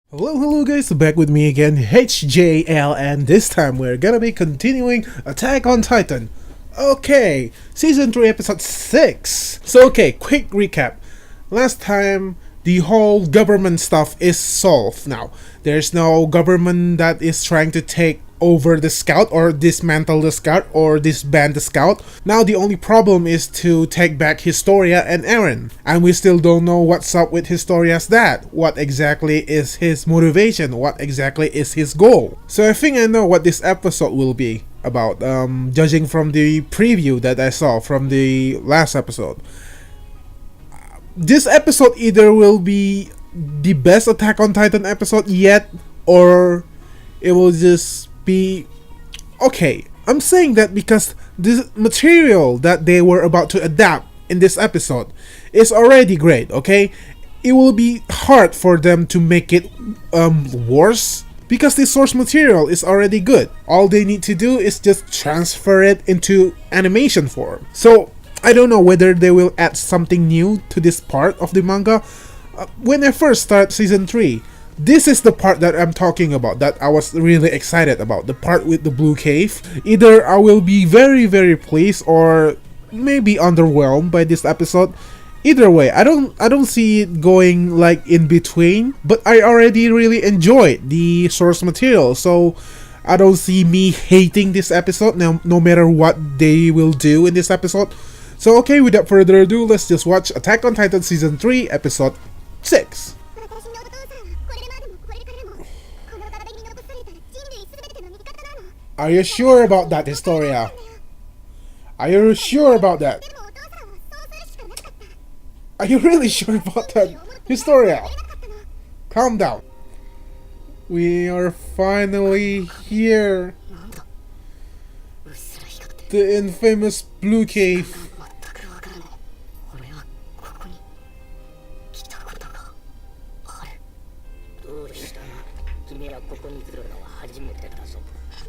Hello guys, back with me again, HJL, and this time we're gonna be continuing Attack on Titan. Okay, Season 3, Episode 6. So okay, quick recap. Last time, the whole government stuff is solved now. There's no government that is trying to take over the scout or dismantle the scout or disband the scout. Now the only problem is to take back Historia and Eren. And we still don't know what's up with Historia's dad. What exactly is his motivation? What exactly is his goal? So I think I know what this episode will be about, judging from the preview that I saw from the last episode. This episode either will be the best Attack on Titan episode yet, or it will just be okay. I'm saying that because this material that they were about to adapt in this episode is already great, okay? It will be hard for them to make it worse because the source material is already good. All they need to do is just transfer it into animation form. So I don't know whether they will add something new to this part of the manga. When I first start season 3, this is the part that I'm talking about, that I was really excited about, the part with the blue cave. Either I will be very pleased or maybe underwhelmed by this episode. Either way, I don't see it going like in between, but I already really enjoyed the source material, so I don't see me hating this episode no matter what they will do in this episode. So okay, without further ado, let's just watch Attack on Titan Season 3, Episode 6. Are you sure about that, Historia? Are you sure about that? Are you really sure about that, Historia? Calm down. We are finally here. The infamous Blue Cave.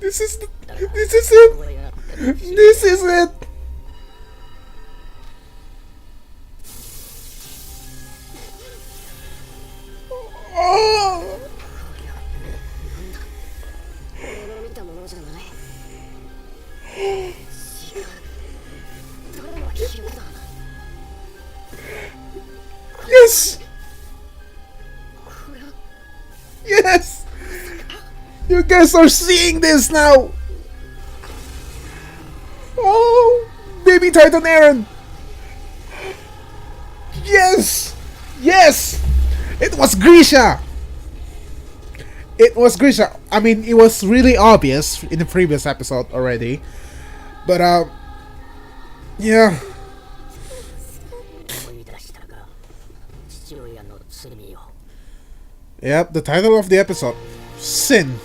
This is it! This is it! Oh! Yes! Yes! You guys are seeing this now! Oh! Baby Titan Eren! Yes! Yes! It was Grisha! It was Grisha. I mean, it was really obvious in the previous episode already. But, yeah. Yep, the title of the episode. Sin.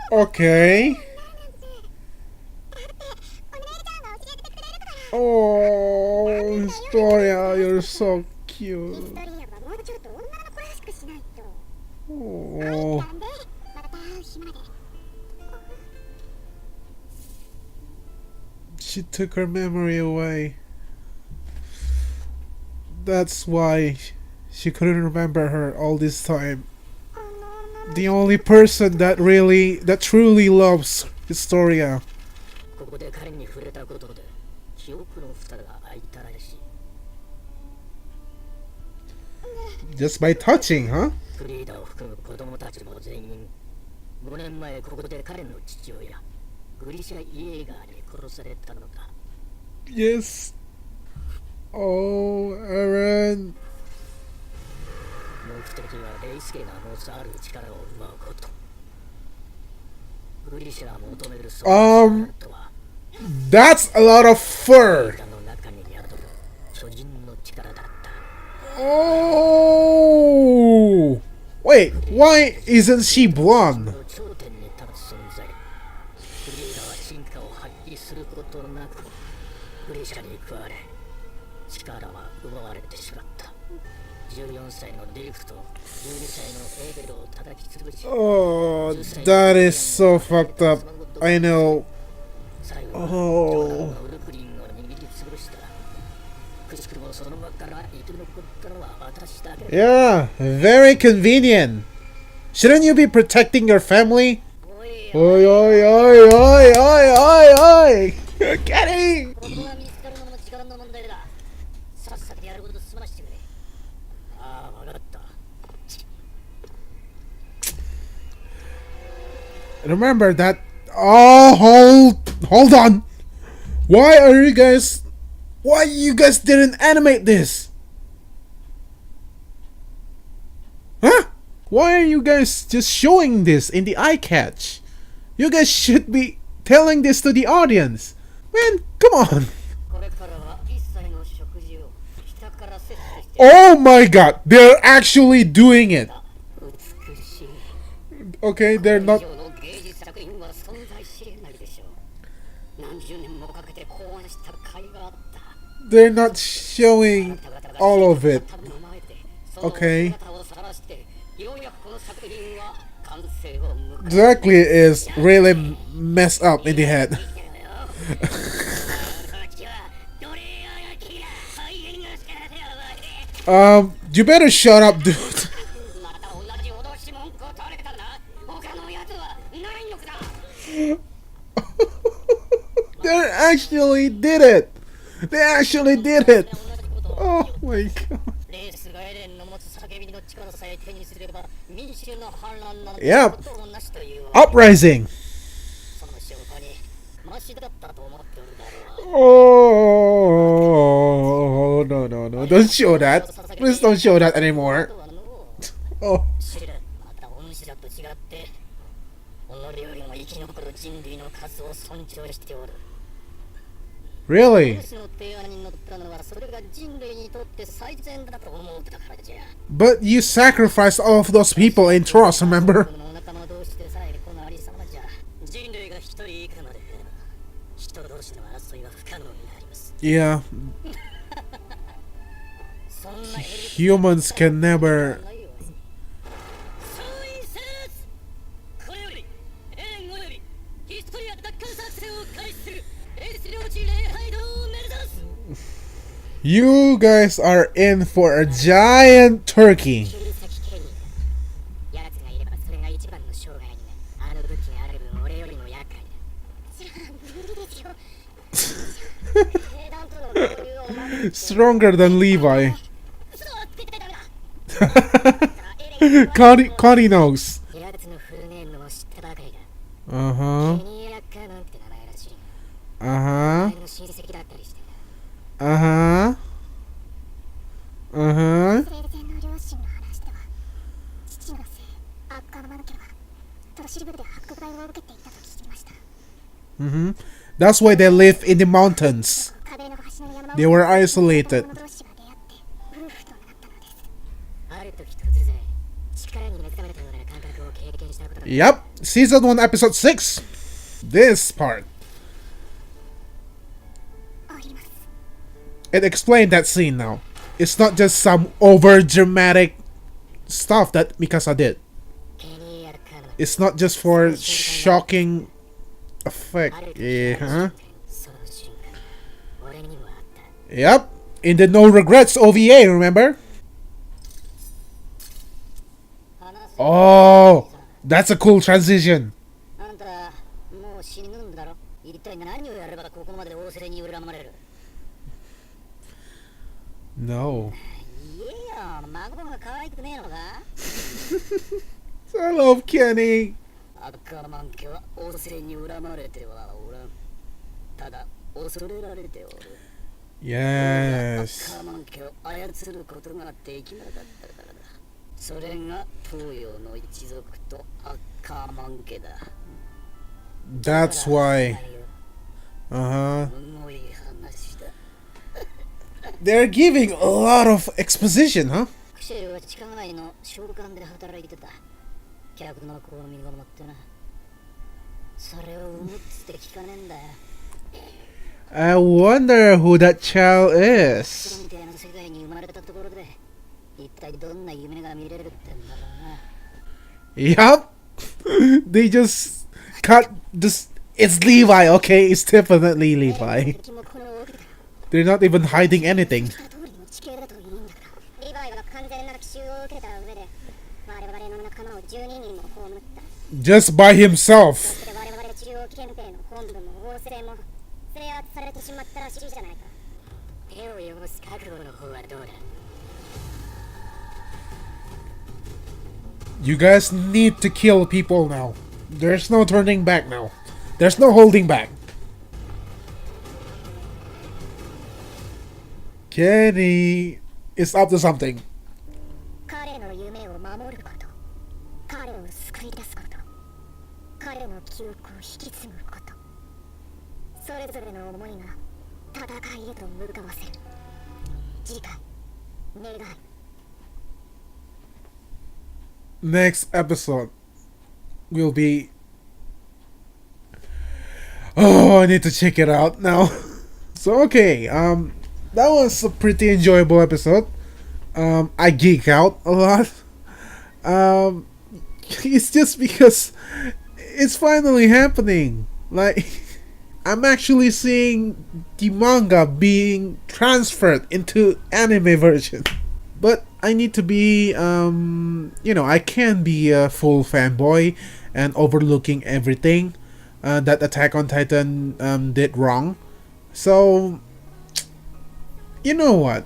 Okay. Oh, Historia, you're so cute. Oh. She took her memory away. That's why she couldn't remember her all this time. The only person that truly loves Historia. Just by touching, huh? Yes. Oh, Eren. That's a lot of fur. Oh, wait, why isn't she blonde? Oh, that is so fucked up. I know. Oh. Yeah, very convenient. Shouldn't you be protecting your family? Oi, oi, oi, oi, oi, oi, oi! Kenny! Remember that. Oh, hold on. Why are you guys? Why you guys didn't animate this? Huh? Why are you guys just showing this in the eye catch? You guys should be telling this to the audience. Man, come on. Oh my god, they're actually doing it. Okay, they're not. They're not showing all of it. Okay. Exactly is really messed up in the head. You better shut up, dude. They actually did it. They actually did it. Oh my god. Yep. Uprising. Oh no no no! Don't show that. Please don't show that anymore. Oh. Really? But you sacrificed all of those people in trust, remember? Yeah. Humans can never. You guys are in for a giant turkey. Stronger than Levi. Connie knows. Uh-huh. Uh-huh. Uh-huh. Uh-huh. Mm-hmm. That's why they live in the mountains. They were isolated. Yep. Season 1, episode 6. This part. It explained that scene now. It's not just some over dramatic stuff that Mikasa did. It's not just for shocking effect. Yeah. Yep. In the No Regrets OVA, remember? Oh, that's a cool transition. No. I love Kenny. Yes. That's why. Uh-huh. They're giving a lot of exposition, huh? I wonder who that child is. Yup. They just cut this. It's Levi, okay? It's definitely Levi. They're not even hiding anything. Just by himself. You guys need to kill people now. There's no turning back now. There's no holding back. Kenny is up to something. Next episode will be... Oh, I need to check it out now. So okay, that was a pretty enjoyable episode. I geek out a lot. It's just because it's finally happening. Like, I'm actually seeing the manga being transferred into anime version. But I need to be, I can be a full fanboy and overlooking everything that Attack on Titan did wrong. So, you know what?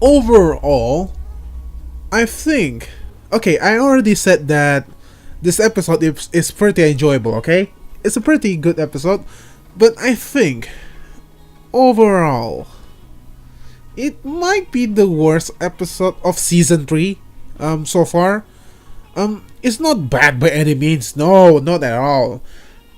Overall, I think... Okay, I already said that this episode is pretty enjoyable, okay? It's a pretty good episode. But I think, overall, it might be the worst episode of season 3 so far. It's not bad by any means. No, not at all.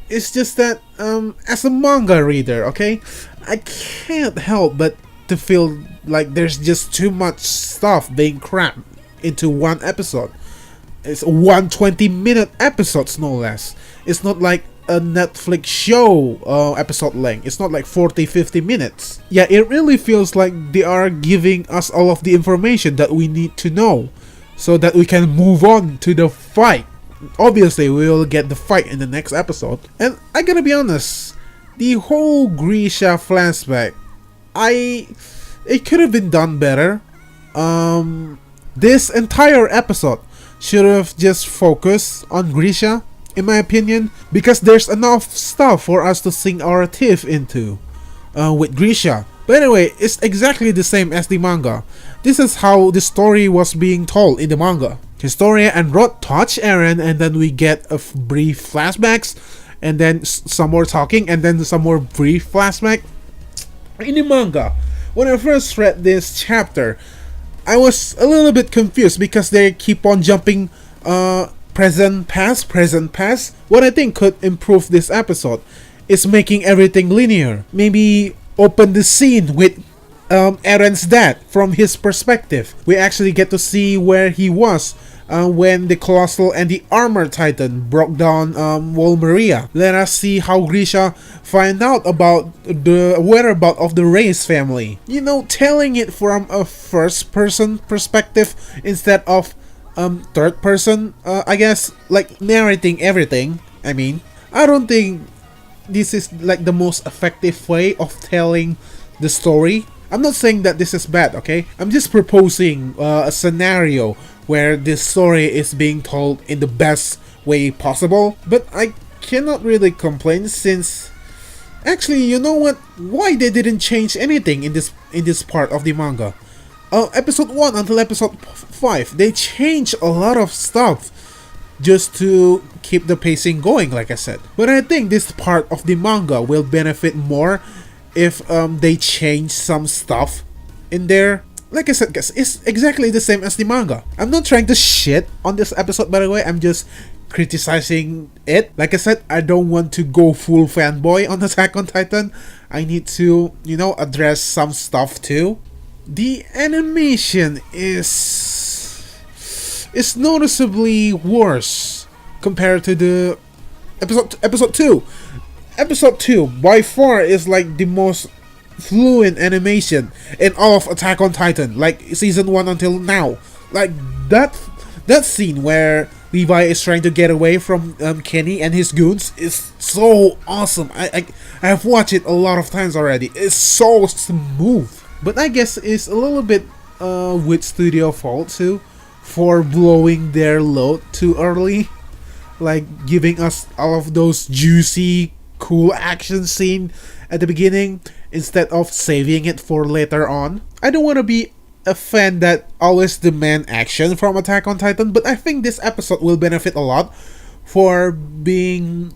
It's just that, as a manga reader, okay, I can't help but to feel like there's just too much stuff being crammed into one episode. It's 120-minute episodes, no less. It's not like a Netflix show episode length. It's not like 40-50 minutes. Yeah, it really feels like they are giving us all of the information that we need to know so that we can move on to the fight. Obviously, we will get the fight in the next episode. And I gotta be honest, the whole Grisha flashback, it could have been done better. This entire episode should have just focused on Grisha, in my opinion, because there's enough stuff for us to sink our teeth into with Grisha. But anyway, it's exactly the same as the manga. This is how the story was being told in the manga. Historia and Rod touch Eren, and then we get a brief flashbacks, and then some more talking, and then some more brief flashback. In the manga, when I first read this chapter, I was a little bit confused because they keep on jumping present past. What I think could improve this episode is making everything linear. Maybe open the scene with Eren's dad from his perspective. We actually get to see where he was when the Colossal and the Armored Titan broke down Wall Maria. Let us see how Grisha find out about the whereabouts of the Reyes family. You know, telling it from a first person perspective instead of third person, I guess, like narrating everything. I mean, I don't think this is like the most effective way of telling the story. I'm not saying that this is bad, okay? I'm just proposing a scenario where this story is being told in the best way possible. But I cannot really complain since... Actually, you know what? Why they didn't change anything in this part of the manga? Episode 1 until episode 5, they changed a lot of stuff just to keep the pacing going, like I said. But I think this part of the manga will benefit more if they change some stuff in there. Like I said, guys, it's exactly the same as the manga. I'm not trying to shit on this episode, by the way. I'm just criticizing it. Like I said, I don't want to go full fanboy on Attack on Titan. I need to, address some stuff too. The animation is noticeably worse compared to the episode 2. Episode 2 by far is like the most fluent animation in all of Attack on Titan, like season 1 until now. Like that scene where Levi is trying to get away from Kenny and his goons is so awesome. I have watched it a lot of times already. It's so smooth. But I guess it's a little bit with studio fault too for blowing their load too early. Like giving us all of those juicy, cool action scene at the beginning instead of saving it for later on. I don't want to be a fan that always demand action from Attack on Titan, but I think this episode will benefit a lot for being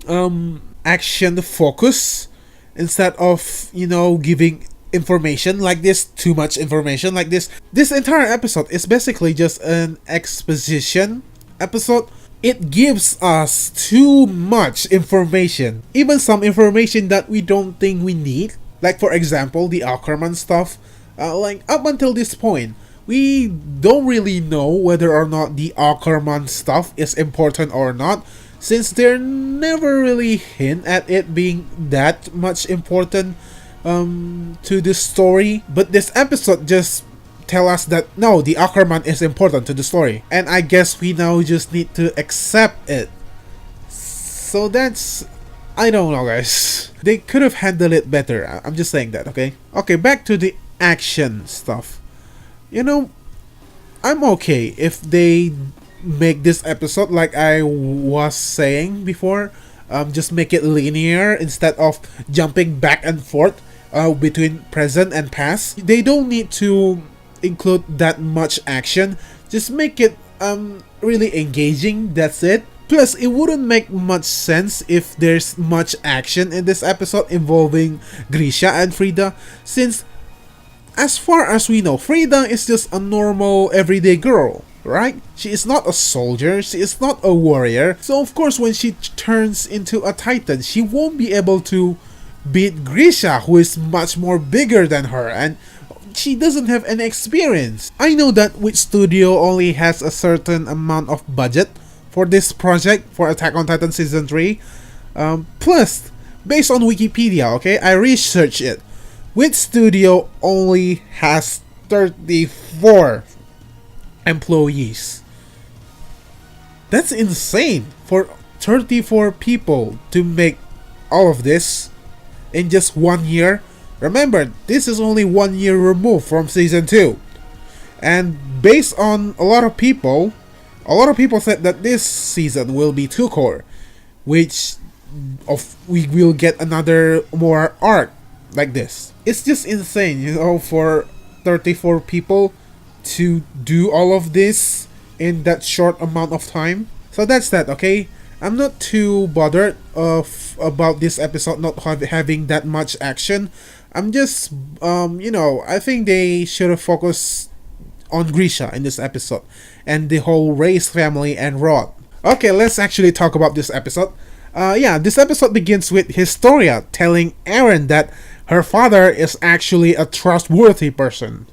action focused instead of, you know, giving information like this, too much information like this. This entire episode is basically just an exposition episode. It gives us too much information, even some information that we don't think we need. Like for example, the Ackerman stuff. Like up until this point, we don't really know whether or not the Ackerman stuff is important or not, since they're never really hint at it being that much important to the story. But this episode just tell us that no, the Ackerman is important to the story, and I guess we now just need to accept it. So that's, I don't know, guys. They could have handled it better. I'm just saying that, okay? Okay, back to the action stuff. You know, I'm okay if they make this episode like I was saying before. Just make it linear instead of jumping back and forth between present and past. They don't need to include that much action. Just make it really engaging. That's it. Plus, it wouldn't make much sense if there's much action in this episode involving Grisha and Frida, since as far as we know, Frida is just a normal everyday girl, right? She is not a soldier, she is not a warrior, so of course when she turns into a Titan, she won't be able to beat Grisha, who is much more bigger than her, and she doesn't have any experience. I know that Witch Studio only has a certain amount of budget for this project, for Attack on Titan Season 3. Plus, based on Wikipedia, okay, I researched it. Witch Studio only has 34 employees. That's insane for 34 people to make all of this in just 1 year. Remember, this is only 1 year removed from Season 2. And based on a lot of people said that this season will be 2 core, which we will get another more arc like this. It's just insane, you know, for 34 people to do all of this in that short amount of time. So that's that, okay? I'm not too bothered about this episode not having that much action. I'm just, you know, I think they should have focused on Grisha in this episode and the whole Race family and Rod. Okay, let's actually talk about this episode. Yeah, this episode begins with Historia telling Eren that her father is actually a trustworthy person.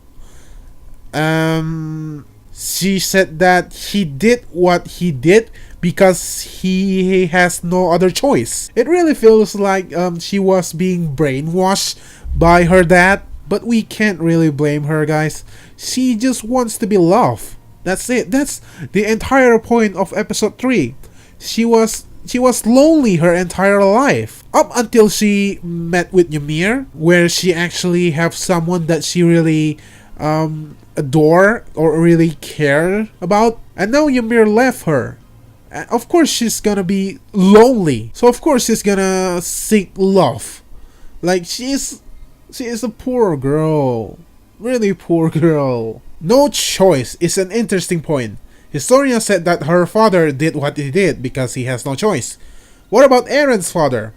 She said that he did what he did because he has no other choice. It really feels like she was being brainwashed by her dad, but we can't really blame her, guys. She just wants to be loved. That's it. That's the entire point of episode 3. She was lonely her entire life up until she met with Ymir, where she actually have someone that she really adore or really care about, and now Ymir left her. Of course she's gonna be lonely, so of course she's gonna seek love. Like she is a poor girl, really poor girl. No choice is an interesting point. Historia said that her father did what he did because he has no choice. What about Eren's father?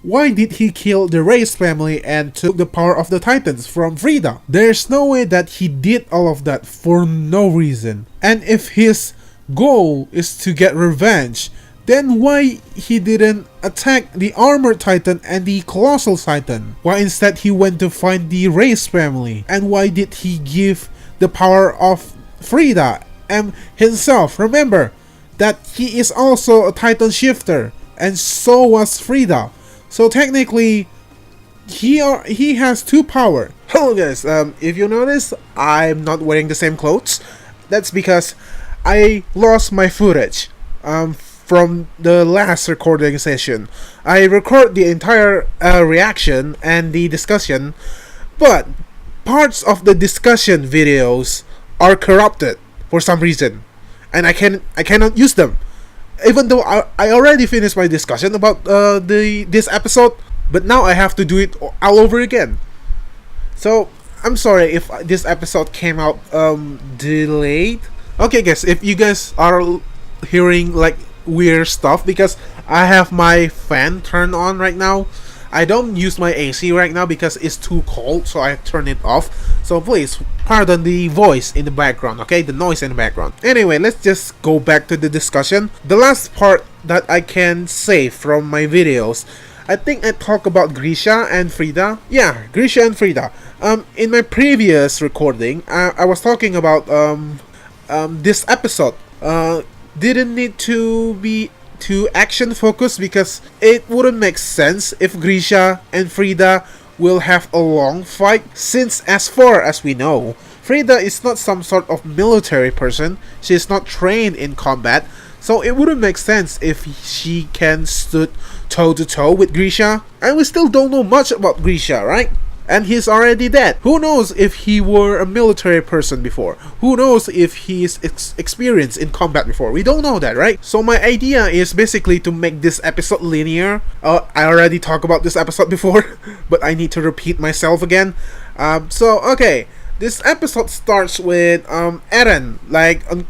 Why did he kill the Race family and took the power of the Titans from Frida? There's no way that he did all of that for no reason. And if his goal is to get revenge, then why he didn't attack the Armored Titan and the Colossal Titan? Why instead he went to find the Race family? And why did he give the power of Frida and himself? Remember that he is also a Titan shifter, and so was Frida. So technically, he has 2 power. Hello guys, if you notice, I'm not wearing the same clothes. That's because I lost my footage. from the last recording session. I record the entire reaction and the discussion, but parts of the discussion videos are corrupted for some reason, and I cannot use them. Even though I already finished my discussion about this episode, but now I have to do it all over again. So I'm sorry if this episode came out delayed. Okay, guys, if you guys are hearing like weird stuff, because I have my fan turned on right now. I don't use my AC right now because it's too cold, so I turn it off. So please pardon the voice in the background, okay? The noise in the background. Anyway, let's just go back to the discussion. The last part that I can say from my videos, I think I talked about Grisha and Frida. Yeah, Grisha and Frida. In my previous recording, I was talking about this episode. Didn't need to be too action focused because it wouldn't make sense if Grisha and Frida will have a long fight, since as far as we know, Frida is not some sort of military person. She is not trained in combat, so it wouldn't make sense if she can stood toe to toe with Grisha. And we still don't know much about Grisha, right? And he's already dead. Who knows if he were a military person before? Who knows if he's experienced in combat before? We don't know that, right? So my idea is basically to make this episode linear. I already talked about this episode before, but I need to repeat myself again. Okay. This episode starts with Eren,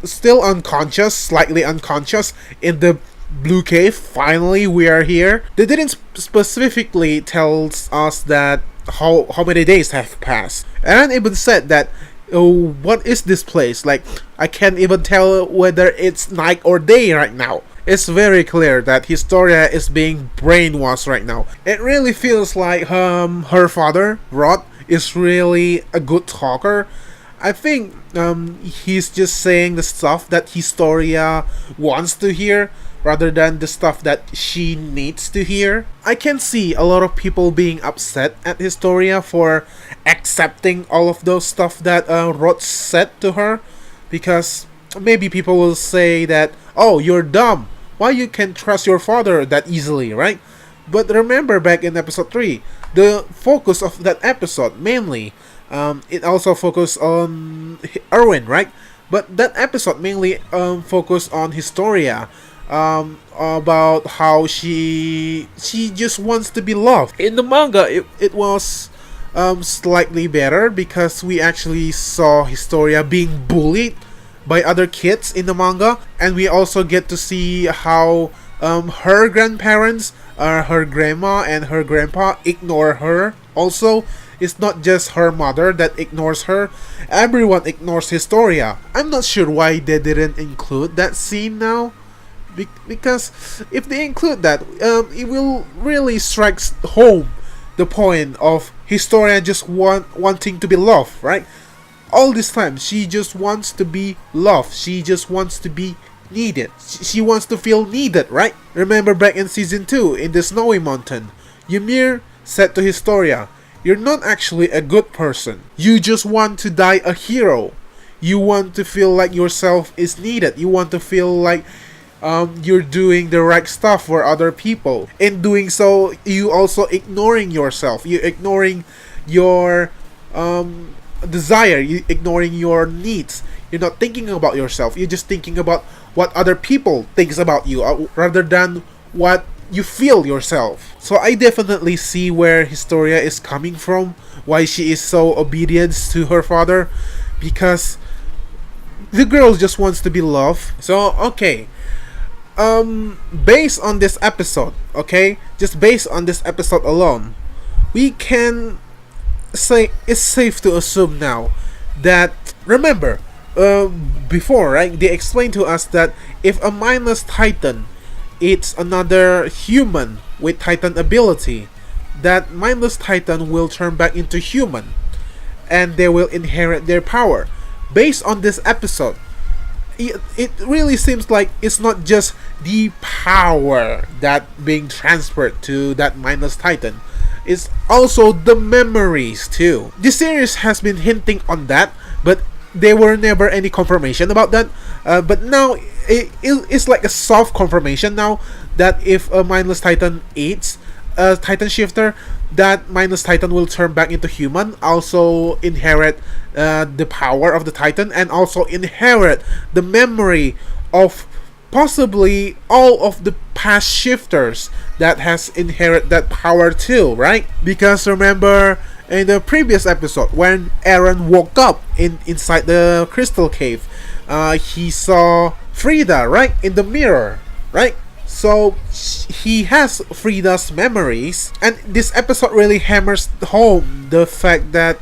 still unconscious, slightly unconscious, in the blue cave. Finally, we are here. They didn't specifically tell us that how many days have passed. Eren even said that, oh, what is this place? Like, I can't even tell whether it's night or day right now. It's very clear that Historia is being brainwashed right now. It really feels like her father, Rod, is really a good talker. I think he's just saying the stuff that Historia wants to hear, rather than the stuff that she needs to hear. I can see a lot of people being upset at Historia for accepting all of those stuff that Rod said to her, because maybe people will say that, oh, you're dumb. Why you can trust your father that easily, right? But remember back in episode 3, the focus of that episode mainly, it also focused on Erwin, right? But that episode mainly focused on Historia. About how she just wants to be loved. In the manga, it was slightly better because we actually saw Historia being bullied by other kids in the manga, and we also get to see how her grandparents, her grandma and her grandpa, ignore her. Also, it's not just her mother that ignores her. Everyone ignores Historia. I'm not sure why they didn't include that scene now. Because if they include that, it will really strike home the point of Historia just wanting to be loved, right? All this time, she just wants to be loved. She just wants to be needed. She wants to feel needed, right? Remember back in season 2, in the snowy mountain, Ymir said to Historia, "You're not actually a good person. You just want to die a hero. You want to feel like yourself is needed. You want to feel like you're doing the right stuff for other people. In doing so, you also ignoring yourself. You're ignoring your desire. You're ignoring your needs. You're not thinking about yourself. You're just thinking about what other people thinks about you, rather than what you feel yourself." So I definitely see where Historia is coming from, why she is so obedient to her father, because the girl just wants to be loved. So okay, based on this episode, okay, just based on this episode alone, we can say it's safe to assume now that, remember, before, right, they explained to us that if a mindless titan eats another human with titan ability, that mindless titan will turn back into human and they will inherit their power. Based on this episode, it really seems like it's not just the power that being transferred to that mindless titan, it's also the memories too. The series has been hinting on that, but there were never any confirmation about that. But now it's like a soft confirmation now that if a mindless titan eats a titan shifter, that mindless titan will turn back into human, also inherit the power of the titan, and also inherit the memory of possibly all of the past shifters that has inherit that power too, right? Because remember in the previous episode when Eren woke up inside the crystal cave, he saw Frida, right, in the mirror, right? So he has Frida's memories, and this episode really hammers home the fact that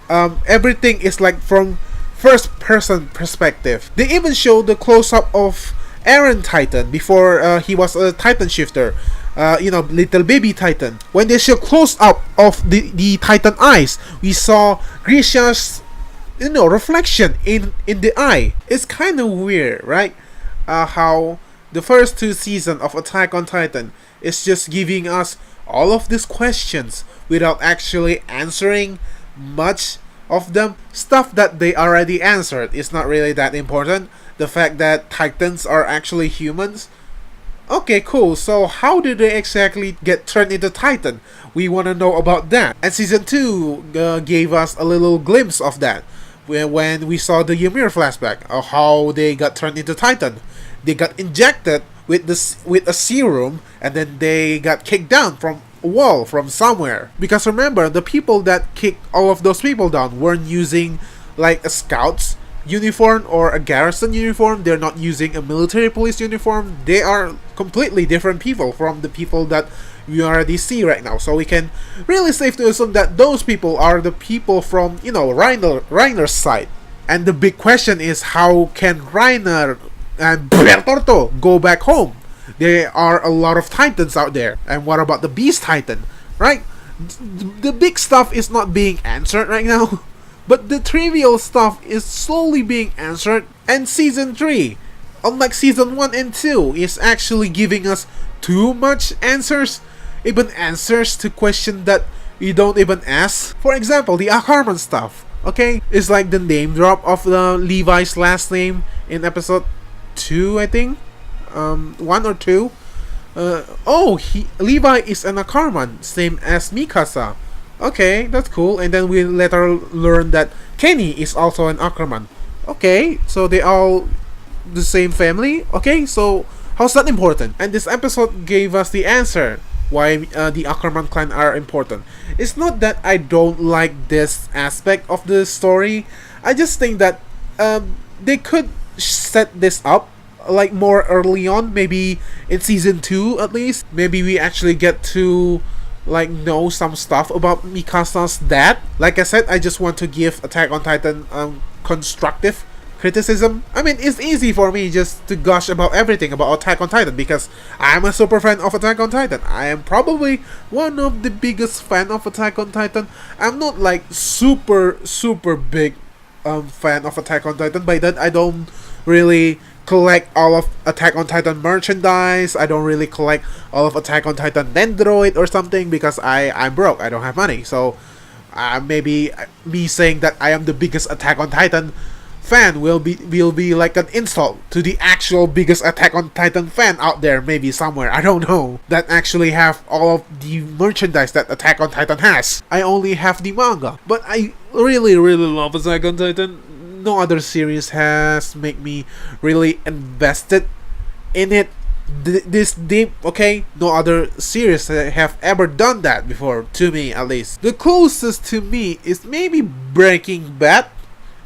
everything is like from first person perspective. They even show the close up of Eren Titan before he was a Titan shifter. Little baby Titan. When they show close up of the Titan eyes, we saw Grisha's reflection in the eye. It's kind of weird, right? How the first two seasons of Attack on Titan is just giving us all of these questions without actually answering much of them. Stuff that they already answered is not really that important. The fact that Titans are actually humans. Okay, cool. So how did they exactly get turned into Titan? We want to know about that. And season 2 gave us a little glimpse of that when we saw the Ymir flashback of how they got turned into Titan. They got injected with a serum, and then they got kicked down from a wall from somewhere. Because remember, the people that kicked all of those people down weren't using like a scout's uniform or a garrison uniform. They're not using a military police uniform. They are completely different people from the people that we already see right now. So we can really safe to assume that those people are the people from Reiner's side. And the big question is, how can Reiner and Bertorto go back home? There are a lot of Titans out there. And what about the Beast Titan, right? The big stuff is not being answered right now. But the trivial stuff is slowly being answered. And season 3, unlike season 1 and 2, is actually giving us too much answers. Even answers to questions that we don't even ask. For example, the Ackerman stuff. Okay? It's like the name drop of the Levi's last name in episode 2, I think. 1 or 2. Levi is an Ackerman, same as Mikasa. Okay, that's cool. And then we later learn that Kenny is also an Ackerman. Okay, so they all the same family. Okay, so how's that important? And this episode gave us the answer why the Ackerman clan are important. It's not that I don't like this aspect of the story. I just think that they could set this up like more early on, maybe in season 2 at least. Maybe we actually get to like know some stuff about Mikasa's dad. Like I said, I just want to give Attack on Titan constructive criticism. I mean, it's easy for me just to gush about everything about Attack on Titan because I'm a super fan of Attack on Titan. I am probably one of the biggest fan of Attack on Titan. I'm not like super big fan of Attack on Titan. By that I don't really collect all of Attack on Titan merchandise. I don't really collect all of Attack on Titan Dendroid or something because I'm broke. I don't have money. So maybe me saying that I am the biggest Attack on Titan fan will be like an insult to the actual biggest Attack on Titan fan out there, maybe somewhere, I don't know, that actually have all of the merchandise that Attack on Titan has. I only have the manga, but I really love Attack on Titan. No other series has made me really invested in it this deep. Okay, no other series have ever done that before, to me at least. The closest to me is maybe Breaking Bad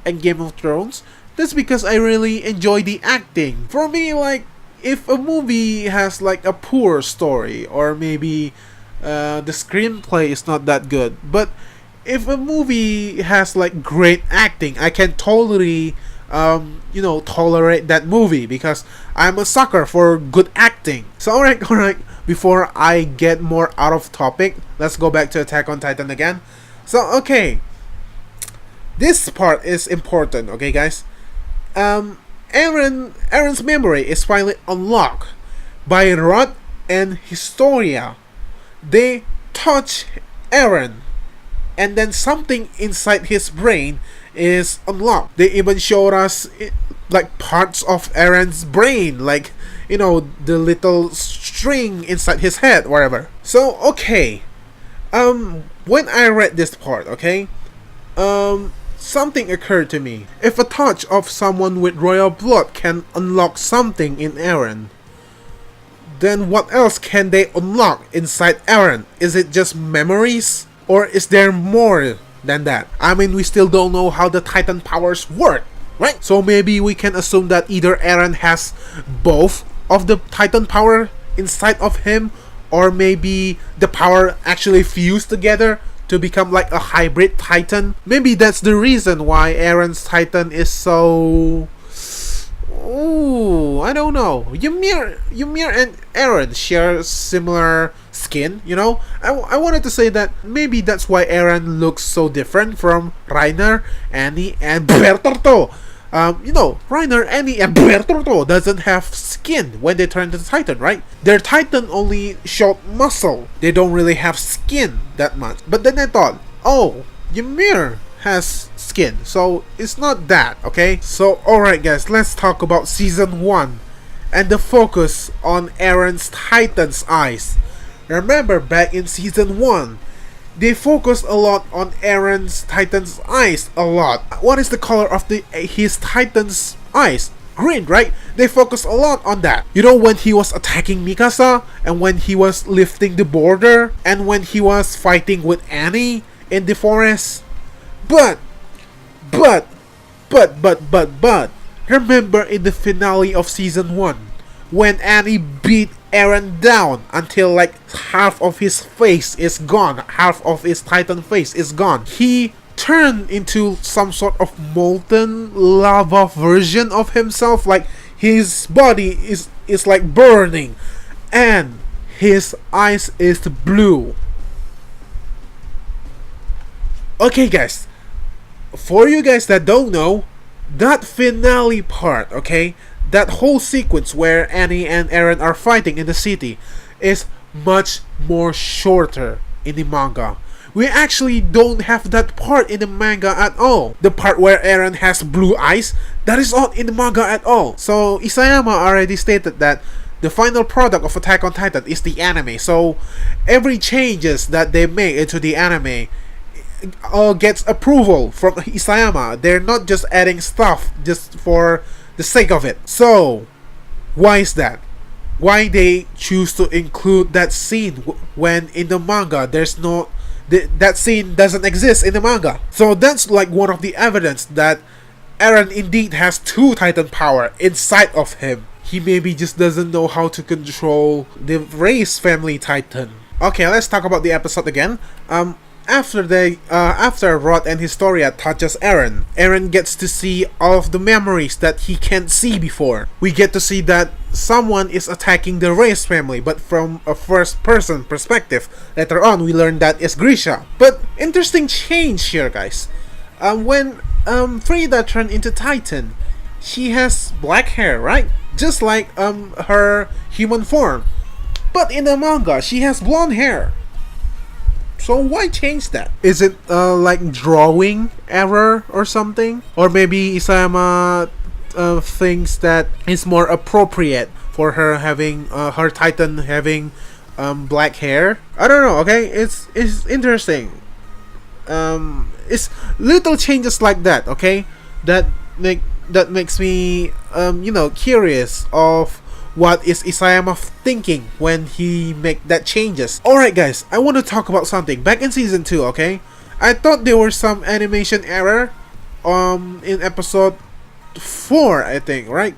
and Game of Thrones. That's because I really enjoy the acting. For me, like, if a movie has like a poor story, or maybe the screenplay is not that good, but if a movie has like great acting, I can totally tolerate that movie because I'm a sucker for good acting. So alright, before I get more out of topic, let's go back to Attack on Titan again. So okay, this part is important, okay guys. Eren's memory is finally unlocked by Rod and Historia. They touch Eren, and then something inside his brain is unlocked. They even showed us like parts of Eren's brain, like, you know, the little string inside his head, whatever. So okay, when I read this part, okay, something occurred to me. If a touch of someone with royal blood can unlock something in Eren, then what else can they unlock inside Eren? Is it just memories? Or is there more than that? I mean, we still don't know how the Titan powers work, right? So maybe we can assume that either Eren has both of the Titan power inside of him, or maybe the power actually fused together to become like a hybrid Titan. Maybe that's the reason why Eren's Titan is so... Ooh, I don't know. Ymir and Eren share similar skin, you know? I wanted to say that maybe that's why Eren looks so different from Reiner, Annie, and Bertorto. You know, Reiner, Annie, and Bertorto doesn't have skin when they turn into Titan, right? Their Titan only showed muscle. They don't really have skin that much. But then I thought, oh, Ymir has skin, so it's not that, okay? So alright guys, let's talk about season 1 and the focus on Eren's Titan's eyes. Remember back in season 1, they focused a lot on Eren's Titan's eyes a lot. What is the color of his Titan's eyes? Green, right? They focused a lot on that. You know, when he was attacking Mikasa, and when he was lifting the border, and when he was fighting with Annie in the forest. But, remember in the finale of season 1, when Annie beat Eren down until like half of his face is gone, half of his Titan face is gone. He turned into some sort of molten lava version of himself, like his body is like burning, and his eyes is blue. Okay guys, for you guys that don't know, that finale part, okay, that whole sequence where Annie and Eren are fighting in the city is much more shorter in the manga. We actually don't have that part in the manga at all. The part where Eren has blue eyes, that is not in the manga at all. So Isayama already stated that the final product of Attack on Titan is the anime. So every changes that they make into the anime gets approval from Isayama. They're not just adding stuff just for the sake of it. So why is that? Why they choose to include that scene when in the manga there's no that scene doesn't exist in the manga? So that's like one of the evidence that Eren indeed has 2 Titan power inside of him. He maybe just doesn't know how to control the race family Titan. Okay, let's talk about the episode again. After Rod and Historia touches Eren, Eren gets to see all of the memories that he can't see before. We get to see that someone is attacking the race family, but from a first-person perspective. Later on, we learn that it's Grisha. But interesting change here, guys. When Frida turned into Titan, she has black hair, right? Just like her human form. But in the manga, she has blonde hair. So why change that? Is it like drawing error or something? Or maybe Isayama thinks that it's more appropriate for her having her Titan having black hair? I don't know. Okay, it's interesting. It's little changes like that. Okay, that makes me curious of what is Isayama thinking when he make that changes. Alright guys, I want to talk about something. Back in season 2, okay, I thought there was some animation error in episode 4, I think, right?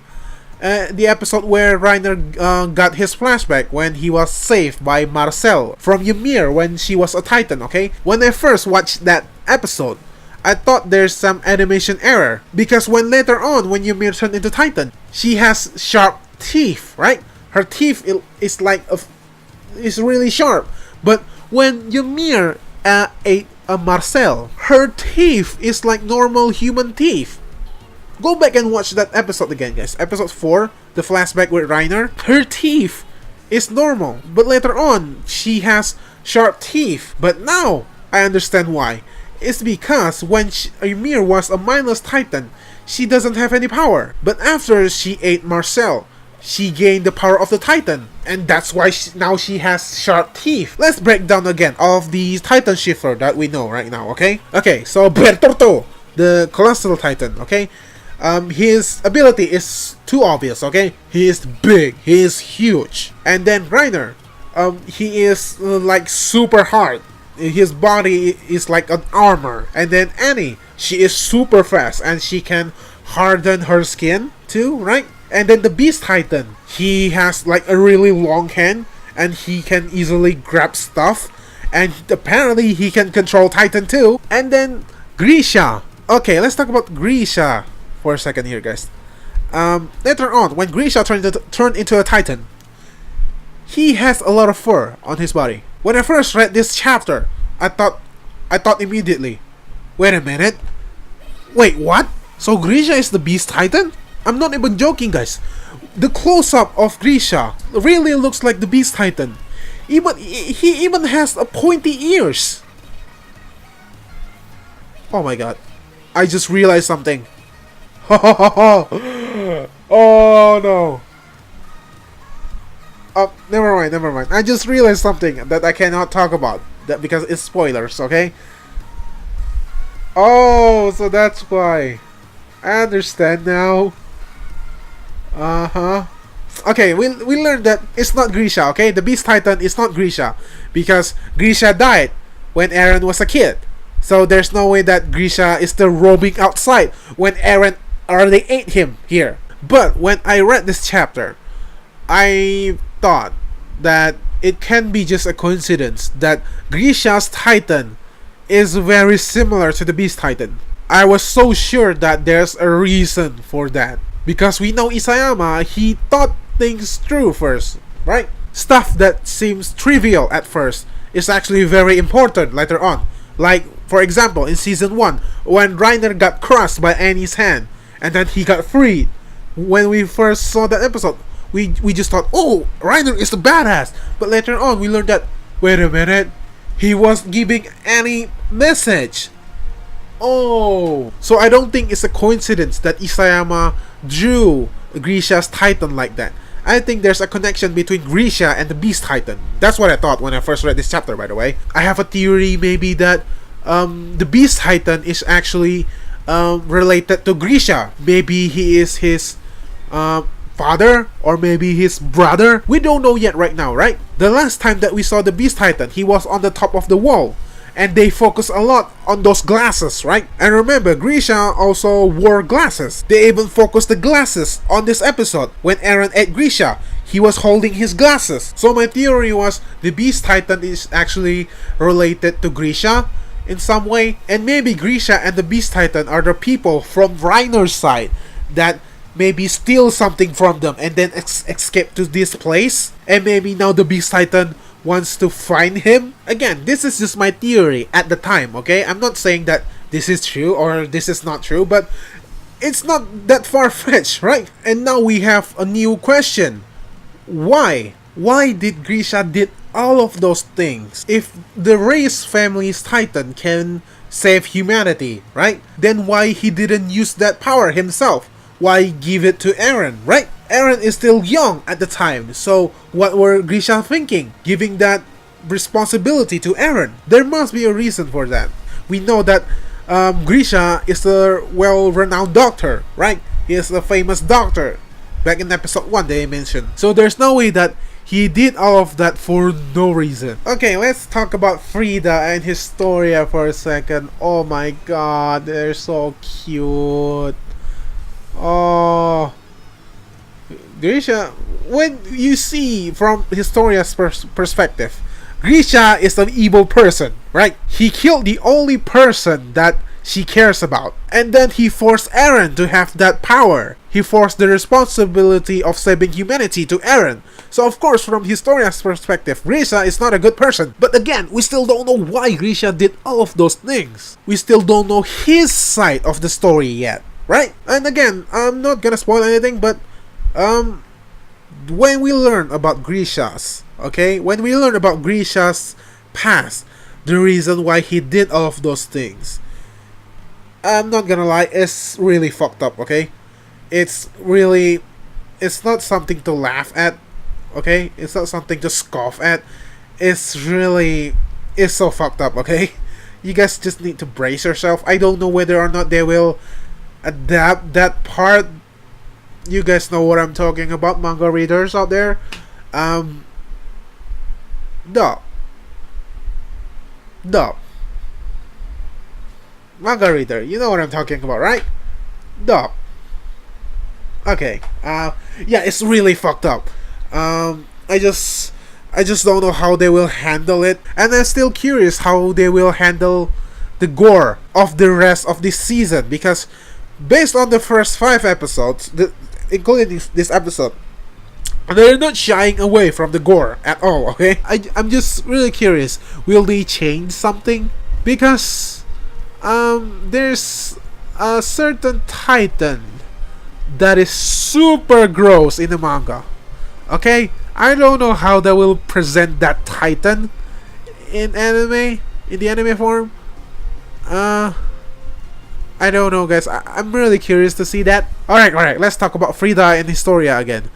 The episode where Reiner got his flashback when he was saved by Marcel from Ymir when she was a Titan, okay? When I first watched that episode, I thought there's some animation error, because when later on when Ymir turned into Titan, she has sharp teeth, right? Her teeth is like is really sharp. But when Ymir ate a Marcel, her teeth is like normal human teeth. Go back and watch that episode again, guys. Episode 4, the flashback with Reiner. Her teeth is normal, but later on she has sharp teeth. But now I understand why. It's because when Ymir was a mindless Titan, she doesn't have any power. But after she ate Marcel, she gained the power of the Titan, and that's why now she has sharp teeth. Let's break down again all of the Titan shifter that we know right now, okay? Okay, so Bertorto, the Colossal Titan, okay? His ability is too obvious, okay? He is big, he is huge. And then Reiner, he is like super hard. His body is like an armor. And then Annie, she is super fast and she can harden her skin too, right? And then the Beast Titan, he has like a really long hand and he can easily grab stuff. And apparently he can control Titan too. And then Grisha. Okay, let's talk about Grisha for a second here, guys. Later on, when Grisha turned into a Titan, he has a lot of fur on his body. When I first read this chapter, I thought immediately, wait a minute, wait, what? So Grisha is the Beast Titan? I'm not even joking, guys. The close-up of Grisha really looks like the Beast Titan. He even has a pointy ears. Oh my god. I just realized something. Oh no. Oh, never mind. I just realized something that I cannot talk about. That because it's spoilers, okay? Oh, so that's why. I understand now. Uh-huh. Okay, we learned that it's not Grisha, okay? The Beast Titan is not Grisha. Because Grisha died when Eren was a kid. So there's no way that Grisha is still roaming outside when Eren already ate him here. But when I read this chapter, I thought that it can be just a coincidence that Grisha's Titan is very similar to the Beast Titan. I was so sure that there's a reason for that. Because we know Isayama, he thought things through first, right? Stuff that seems trivial at first is actually very important later on. Like, for example, in Season 1, when Reiner got crushed by Annie's hand, and then he got freed. When we first saw that episode, we just thought, oh, Reiner is the badass. But later on, we learned that, wait a minute, he was giving Annie message. Oh, so I don't think it's a coincidence that Isayama drew Grisha's Titan like that. I think there's a connection between Grisha and the Beast Titan. That's what I thought when I first read this chapter, by the way. I have a theory maybe that the Beast Titan is actually related to Grisha. Maybe he is his father or maybe his brother. We don't know yet right now, right? The last time that we saw the Beast Titan, he was on the top of the wall. And they focus a lot on those glasses, right? And remember, Grisha also wore glasses. They even focused the glasses on this episode. When Eren ate Grisha, he was holding his glasses. So my theory was the Beast Titan is actually related to Grisha in some way. And maybe Grisha and the Beast Titan are the people from Reiner's side that maybe steal something from them and then escape to this place. And maybe now the Beast Titan wants to find him. Again, this is just my theory at the time, okay? I'm not saying that this is true or this is not true, but it's not that far-fetched, right? And now we have a new question. Why? Why did Grisha did all of those things? If the Reyes family's Titan can save humanity, right? Then why he didn't use that power himself? Why give it to Eren, right? Eren is still young at the time, so what were Grisha thinking, giving that responsibility to Eren? There must be a reason for that. We know that Grisha is a well-renowned doctor, right? He is a famous doctor. Back in episode 1 they mentioned. So there's no way that he did all of that for no reason. Okay, let's talk about Frida and Historia for a second. Oh my god, they're so cute. Oh, Grisha, when you see from Historia's perspective, Grisha is an evil person, right? He killed the only person that she cares about. And then he forced Eren to have that power. He forced the responsibility of saving humanity to Eren. So of course, from Historia's perspective, Grisha is not a good person. But again, we still don't know why Grisha did all of those things. We still don't know his side of the story yet, right? And again, I'm not gonna spoil anything, but when we learn about Grisha's, okay, when we learn about Grisha's past, the reason why he did all of those things, I'm not gonna lie, it's really fucked up, okay? It's really, it's not something to laugh at, okay? It's not something to scoff at. It's really, it's so fucked up, okay? You guys just need to brace yourself. I don't know whether or not they will adapt that part. You guys know what I'm talking about, manga readers out there. No. No. Manga reader, you know what I'm talking about, right? No. Okay. Yeah, it's really fucked up. I just don't know how they will handle it, and I'm still curious how they will handle the gore of the rest of this season, because based on the first 5 episodes, including this episode, they're not shying away from the gore at all, okay? I'm just really curious, will they change something? Because there's a certain titan that is super gross in the manga. Okay? I don't know how they will present that titan in the anime form. I don't know, guys. I'm really curious to see that. Alright, let's talk about Frida and Historia again.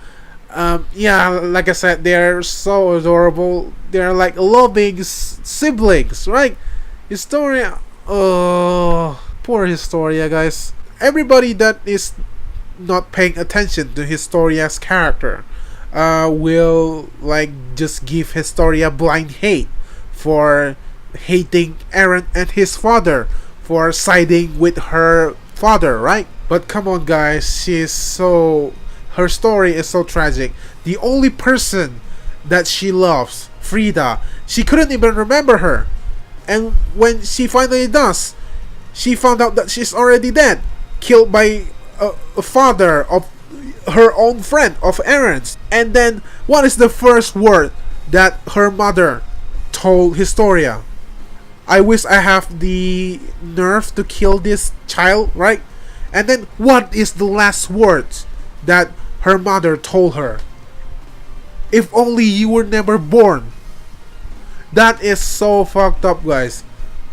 Yeah, like I said, they're so adorable. They're like loving siblings, right? Historia, oh, poor Historia, guys. Everybody that is not paying attention to Historia's character will like just give Historia blind hate for hating Eren and his father, for siding with her father, right? But come on, guys, her story is so tragic. The only person that she loves, Frida, she couldn't even remember her. And when she finally does, she found out that she's already dead, killed by a father of her own friend of Eren's. And then, what is the first word that her mother told Historia? I wish I have the nerve to kill this child, right? And then, what is the last words that her mother told her? If only you were never born. That is so fucked up, guys.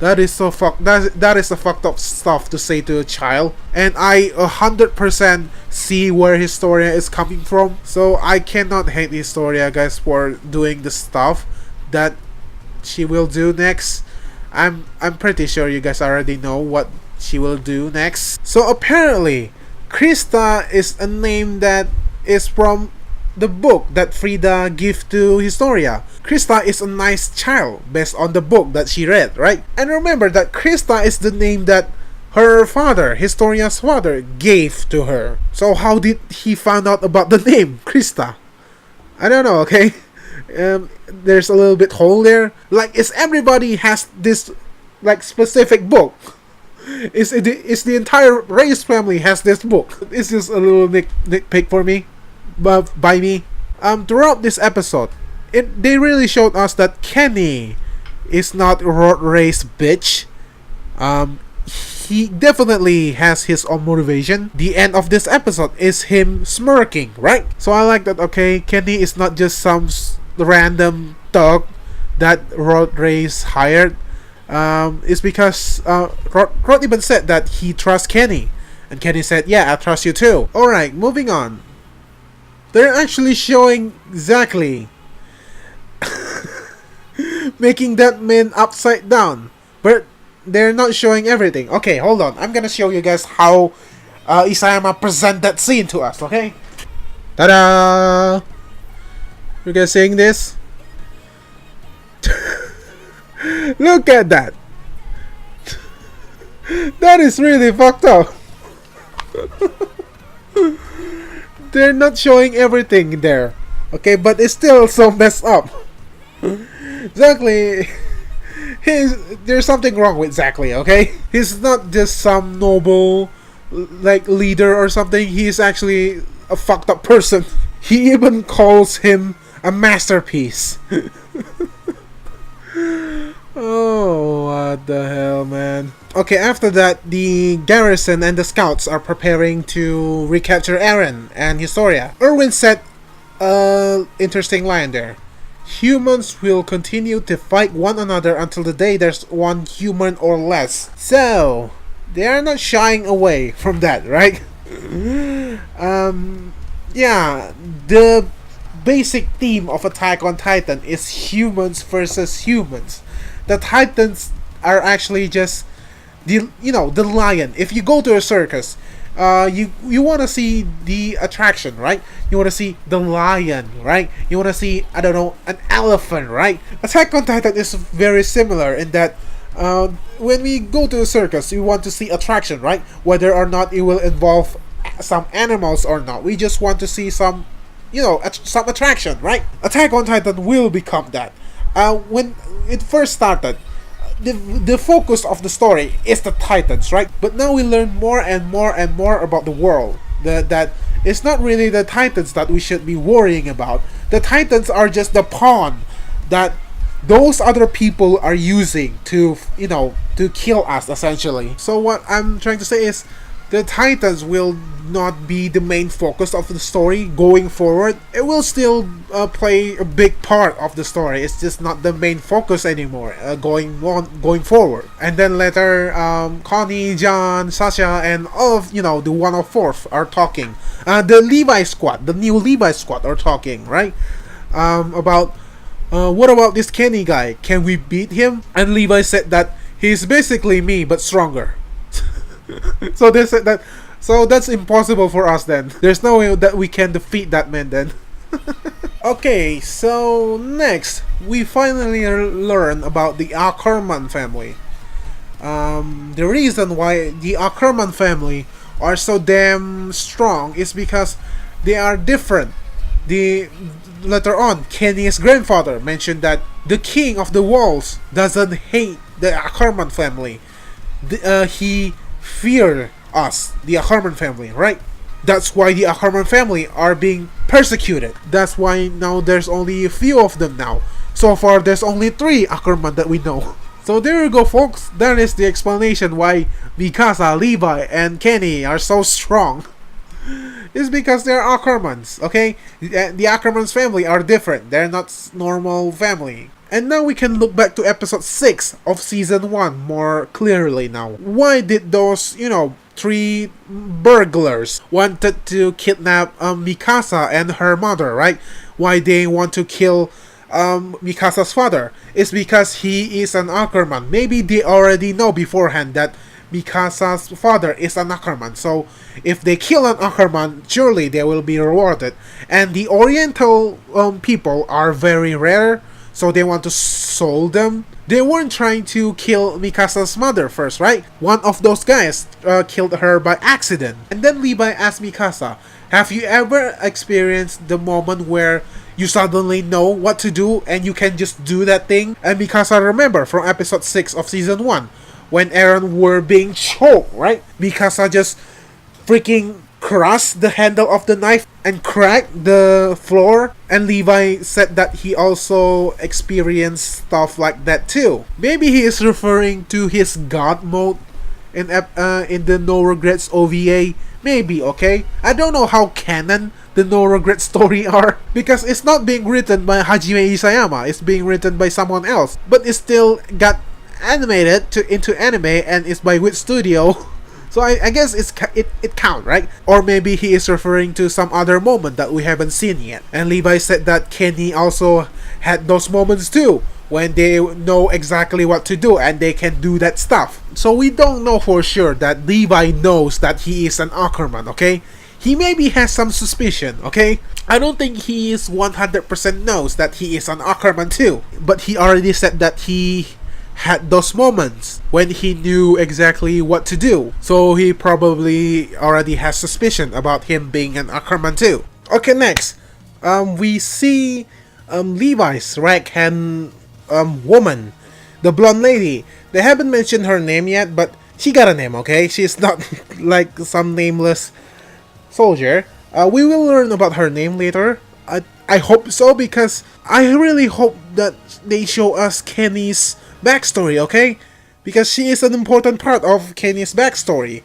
That is so that is a fucked up stuff to say to a child. And I 100% see where Historia is coming from. So I cannot hate Historia, guys, for doing the stuff that she will do next. I'm pretty sure you guys already know what she will do next. So apparently, Krista is a name that is from the book that Frida gave to Historia. Krista is a nice child based on the book that she read, right? And remember that Krista is the name that her father, Historia's father, gave to her. So how did he find out about the name Krista? I don't know, okay? There's a little bit hole there. Like, is everybody has this like specific book? Is the entire Reyes family has this book? It's just a little nitpick for me, but by me. Throughout this episode, they really showed us that Kenny is not Rod Rey's bitch. He definitely has his own motivation. The end of this episode is him smirking, right? So I like that. Okay, Kenny is not just some random thug that Rod Reyes hired. It's because Rod even said that he trusts Kenny, and Kenny said, "Yeah, I trust you too." All right, moving on. They're actually showing exactly making that man upside down, but they're not showing everything. Okay, hold on. I'm gonna show you guys how Isayama present that scene to us. Okay. Ta-da! You guys seeing this? Look at that. That is really fucked up. They're not showing everything there. Okay, but it's still so messed up. Exactly. There's something wrong with Zachary, okay? He's not just some noble like leader or something. He's actually a fucked up person. He even calls him a masterpiece. Oh, what the hell, man. Okay, after that, the garrison and the scouts are preparing to recapture Eren and Historia. Erwin said an interesting line there. Humans will continue to fight one another until the day there's one human or less. So, They are not shying away from that, right? Yeah, the basic theme of Attack on Titan is humans versus humans. The Titans are actually just the lion. If you go to a circus, you want to see the attraction, right? You want to see the lion, right? You want to see, I don't know, an elephant, right? Attack on Titan is very similar in that when we go to a circus, we want to see attraction, right? Whether or not it will involve some animals or not, we just want to see some, some attraction, right? Attack on Titan will become that. When it first started, the focus of the story is the Titans, right? But now we learn more and more and more about the world. That it's not really the Titans that we should be worrying about. The Titans are just the pawn that those other people are using to kill us, essentially. So what I'm trying to say is the Titans will not be the main focus of the story going forward. It will still play a big part of the story. It's just not the main focus anymore going forward. And then later, Connie, John, Sasha, and all of the 104th are talking. The Levi Squad, the new Levi Squad are talking, right? About what about this Kenny guy? Can we beat him? And Levi said that he's basically me but stronger. So they said that. So that's impossible for us then. There's no way that we can defeat that man then. Okay, so next we finally learn about the Ackerman family. The reason why the Ackerman family are so damn strong is because they are different. Later on, Kenny's grandfather mentioned that the king of the walls doesn't hate the Ackerman family. He fear us, the Ackerman family, right? That's why the Ackerman family are being persecuted. That's why now there's only a few of them now. So far, there's only 3 Ackerman that we know. So there you go, folks. That is the explanation why Mikasa, Levi, and Kenny are so strong. It's because they're Ackermans, okay? The Ackermans family are different. They're not normal family. And now we can look back to episode 6 of season 1 more clearly now. Why did those, 3 burglars wanted to kidnap Mikasa and her mother, right? Why they want to kill Mikasa's father? It's because he is an Ackerman. Maybe they already know beforehand that Mikasa's father is an Ackerman. So if they kill an Ackerman, surely they will be rewarded. And the Oriental people are very rare, so they want to soul them. They weren't trying to kill Mikasa's mother first, right? One of those guys killed her by accident. And then Levi asked Mikasa, have you ever experienced the moment where you suddenly know what to do and you can just do that thing? And Mikasa remember from episode 6 of season 1 when Eren were being choked, right? Mikasa just freaking crushed the handle of the knife and cracked the floor. And Levi said that he also experienced stuff like that too. Maybe he is referring to his God mode in the No Regrets OVA. Maybe, okay? I don't know how canon the No Regrets story are, because it's not being written by Hajime Isayama. It's being written by someone else, but it still got animated into anime and it's by which studio. So I guess it count, right? Or maybe he is referring to some other moment that we haven't seen yet. And Levi said that Kenny also had those moments too, when they know exactly what to do and they can do that stuff. So we don't know for sure that Levi knows that he is an Ackerman, okay? He maybe has some suspicion, okay? I don't think he is 100% knows that he is an Ackerman too. But he already said that he had those moments when he knew exactly what to do. So he probably already has suspicion about him being an Ackerman too. Okay, next. We see Levi's right-hand woman. The blonde lady. They haven't mentioned her name yet, but she got a name, okay? She's not like some nameless soldier. We will learn about her name later. I hope so, because I really hope that they show us Kenny's backstory, okay? Because she is an important part of Kenny's backstory.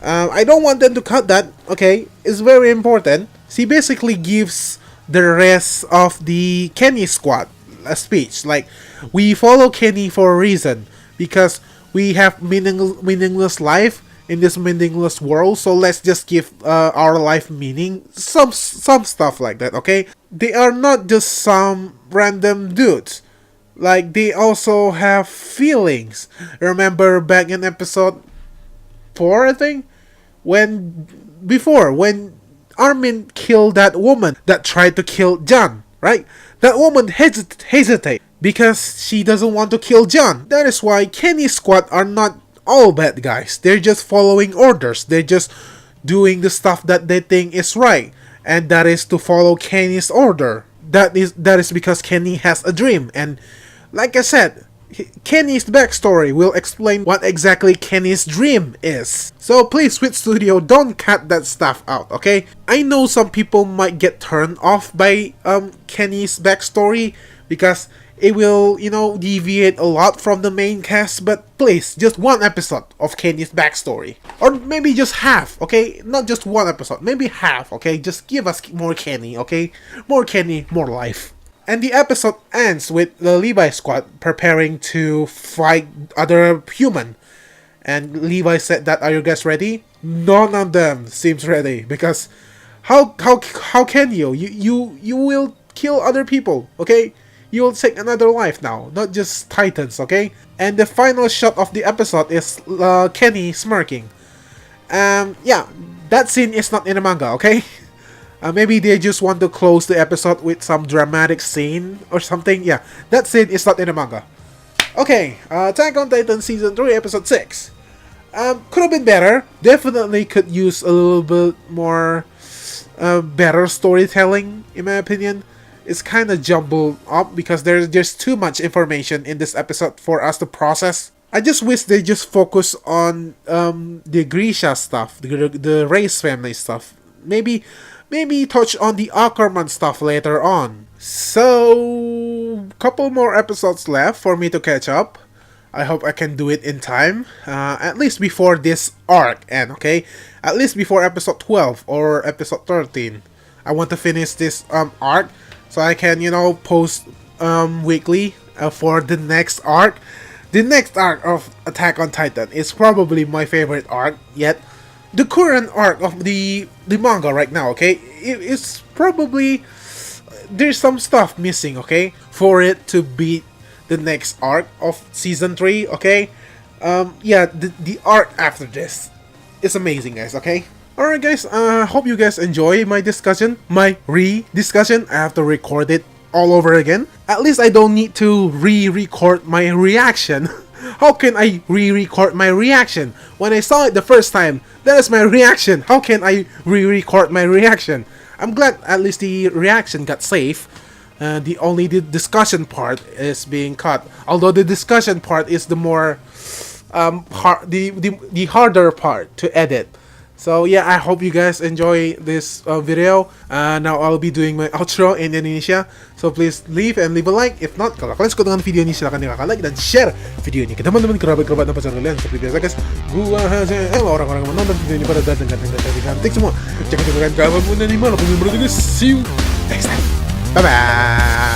I don't want them to cut that, okay? It's very important. She basically gives the rest of the Kenny squad a speech. Like, we follow Kenny for a reason, because we have meaningless life in this meaningless world, so let's just give our life meaning. Some stuff like that, okay? They are not just some random dudes. Like, they also have feelings. Remember back in episode 4, I think? When Armin killed that woman that tried to kill John, right? That woman hesitate because she doesn't want to kill John. That is why Kenny's squad are not all bad guys. They're just following orders. They're just doing the stuff that they think is right, and that is to follow Kenny's order. That is because Kenny has a dream, and like I said, Kenny's backstory will explain what exactly Kenny's dream is. So please, Switch Studio, don't cut that stuff out, okay? I know some people might get turned off by Kenny's backstory because it will, deviate a lot from the main cast, but please, just one episode of Kenny's backstory. Or maybe just half, okay? Not just one episode, maybe half, okay? Just give us more Kenny, okay? More Kenny, more life. And the episode ends with the Levi squad preparing to fight other human. And Levi said that, are you guys ready? None of them seems ready, because how can you? You will kill other people, okay? You will take another life now, not just Titans, okay? And the final shot of the episode is Kenny smirking. Yeah, that scene is not in the manga, okay? Maybe they just want to close the episode with some dramatic scene or something. Yeah, that scene is not in the manga. Okay, Attack on Titan Season 3, Episode 6. Could have been better. Definitely could use a little bit more better storytelling, in my opinion. It's kind of jumbled up because there's too much information in this episode for us to process. I just wish they just focus on the Grisha stuff, the race family stuff. Maybe touch on the Ackerman stuff later on. So, couple more episodes left for me to catch up. I hope I can do it in time. At least before this arc ends, okay? At least before episode 12 or episode 13. I want to finish this arc so I can, post weekly for the next arc. The next arc of Attack on Titan is probably my favorite arc yet. The current arc of the manga right now, okay, it's probably, there's some stuff missing, okay, for it to beat the next arc of season 3, okay. Yeah, the arc after this is amazing, guys, okay. Alright guys, hope you guys enjoy my discussion, my re-discussion. I have to record it all over again. At least I don't need to re-record my reaction. How can I re-record my reaction? When I saw it the first time, that is my reaction. How can I re-record my reaction? I'm glad at least the reaction got saved. The discussion part is being cut. Although the discussion part is the more the harder part to edit. So yeah, I hope you guys enjoy this video. Now I'll be doing my outro in Indonesia. So please leave a like. If not, kalau kalian suka dengan video ini, silahkan like dan share video ini ke teman-teman, kerabat-kerabat, dan pasangan kalian. Seperti biasa guys, gua hasil orang-orang yang menonton video ini pada datang cantik semua. Jangan lupa kalian kabar pun dan iman. See you next time. Bye bye.